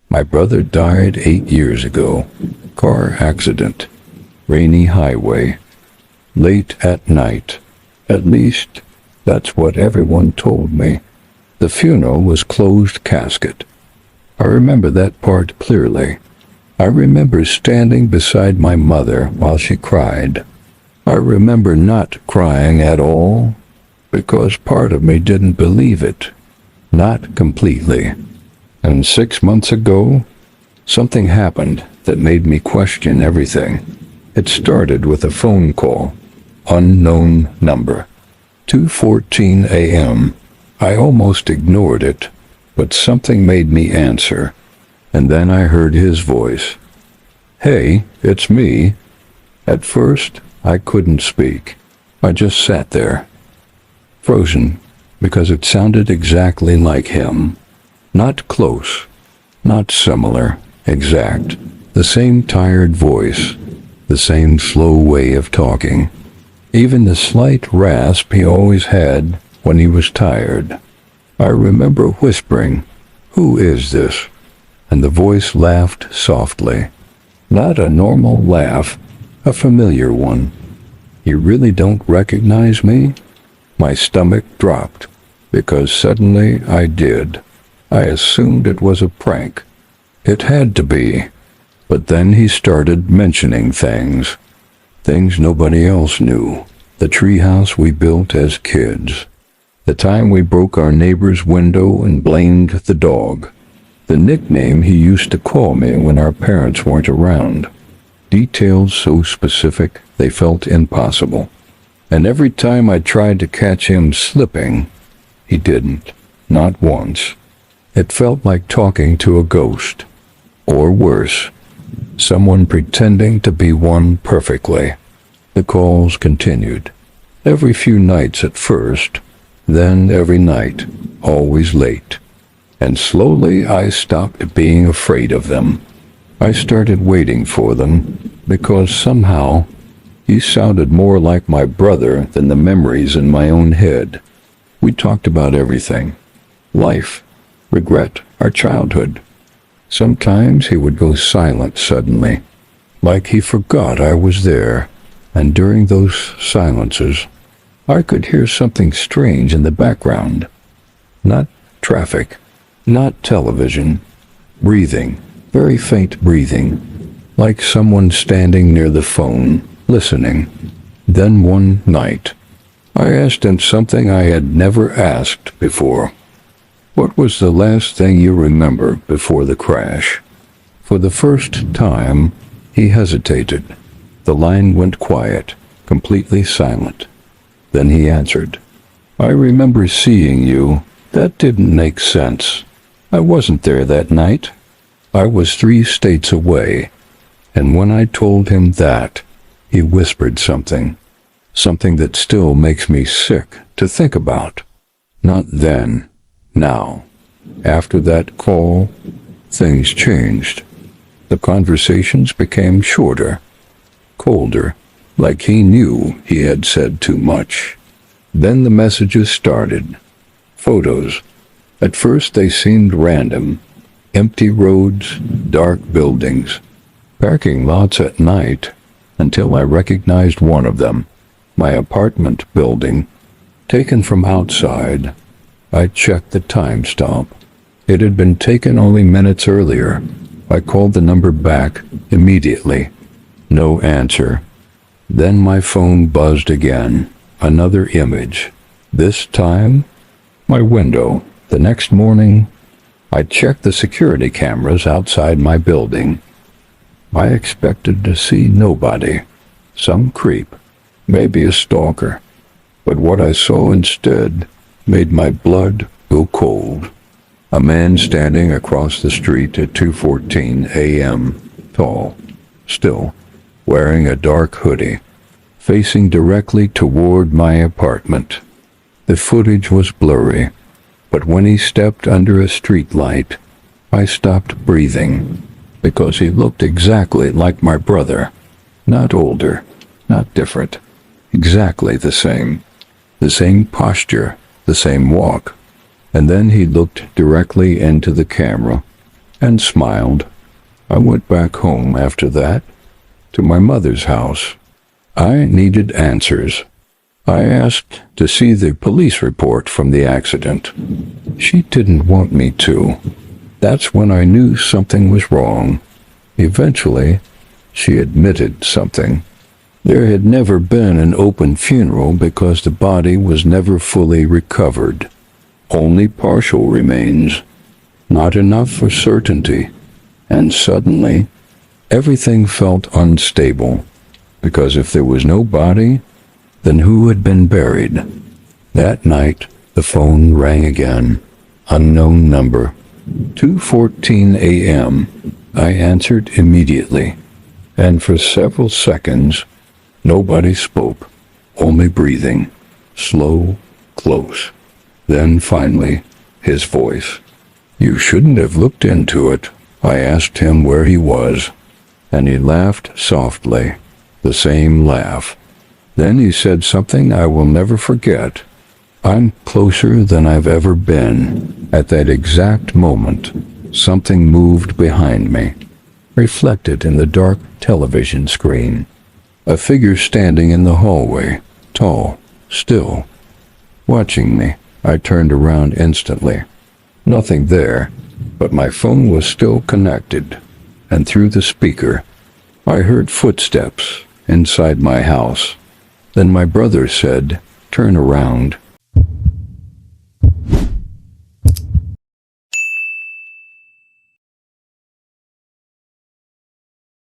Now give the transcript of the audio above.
My brother died 8 years ago. Car accident. Rainy highway. Late at night. At least, that's what everyone told me. The funeral was closed casket. I remember that part clearly. I remember standing beside my mother while she cried. I remember not crying at all, because part of me didn't believe it. Not completely. And 6 months ago, something happened that made me question everything. It started with a phone call. Unknown number. 2:14 a.m. I almost ignored it, but something made me answer. And then I heard his voice. "Hey, it's me." At first, I couldn't speak. I just sat there, frozen, because it sounded exactly like him. Not close, not similar, exact. The same tired voice, the same slow way of talking. Even the slight rasp he always had when he was tired. I remember whispering, "Who is this?" And the voice laughed softly. Not a normal laugh, a familiar one. "You really don't recognize me?" My stomach dropped, because suddenly I did. I assumed it was a prank. It had to be. But then he started mentioning things. Things nobody else knew. The treehouse we built as kids. The time we broke our neighbor's window and blamed the dog. The nickname he used to call me when our parents weren't around. Details so specific they felt impossible. And every time I tried to catch him slipping, he didn't. Not once. It felt like talking to a ghost. Or worse, someone pretending to be one perfectly. The calls continued. Every few nights at first, then every night, always late. And slowly I stopped being afraid of them. I started waiting for them, because somehow he sounded more like my brother than the memories in my own head. We talked about everything. Life, regret, our childhood. Sometimes he would go silent suddenly, like he forgot I was there, and during those silences, I could hear something strange in the background. Not traffic, not television. Breathing, very faint breathing, like someone standing near the phone, listening. Then one night, I asked him something I had never asked before. "What was the last thing you remember before the crash?" For the first time, he hesitated. The line went quiet, completely silent. Then he answered, "I remember seeing you. That didn't make sense. I wasn't there that night. I was 3 states away." And when I told him that, he whispered something. Something that still makes me sick to think about. Not then. Now. After that call, things changed. The conversations became shorter, colder, like he knew he had said too much. Then the messages started. Photos. At first they seemed random. Empty roads, dark buildings, parking lots at night, until I recognized one of them. My apartment building, taken from outside. I checked the timestamp. It had been taken only minutes earlier. I called the number back immediately. No answer. Then my phone buzzed again. Another image. This time, my window. The next morning, I checked the security cameras outside my building. I expected to see nobody. Some creep. Maybe a stalker. But what I saw instead made my blood go cold. A man standing across the street at 2:14 a.m., tall, still, wearing a dark hoodie, facing directly toward my apartment. The footage was blurry, but when he stepped under a street light, I stopped breathing, because he looked exactly like my brother. Not older, not different. Exactly the same. The same posture, the same walk. And then he looked directly into the camera, and smiled. I went back home after that, to my mother's house. I needed answers. I asked to see the police report from the accident. She didn't want me to. That's when I knew something was wrong. Eventually, she admitted something. There had never been an open funeral because the body was never fully recovered. Only partial remains. Not enough for certainty. And suddenly, everything felt unstable. Because if there was no body, then who had been buried? That night, the phone rang again. Unknown number. 2:14 a.m. I answered immediately. And for several seconds, nobody spoke. Only breathing. Slow, close. Then finally, his voice. "You shouldn't have looked into it." I asked him where he was, and he laughed softly, the same laugh. Then he said something I will never forget. "I'm closer than I've ever been." At that exact moment, something moved behind me, reflected in the dark television screen. A figure standing in the hallway, tall, still, watching me. I turned around instantly. Nothing there, but my phone was still connected, and through the speaker, I heard footsteps inside my house. Then my brother said, "Turn around."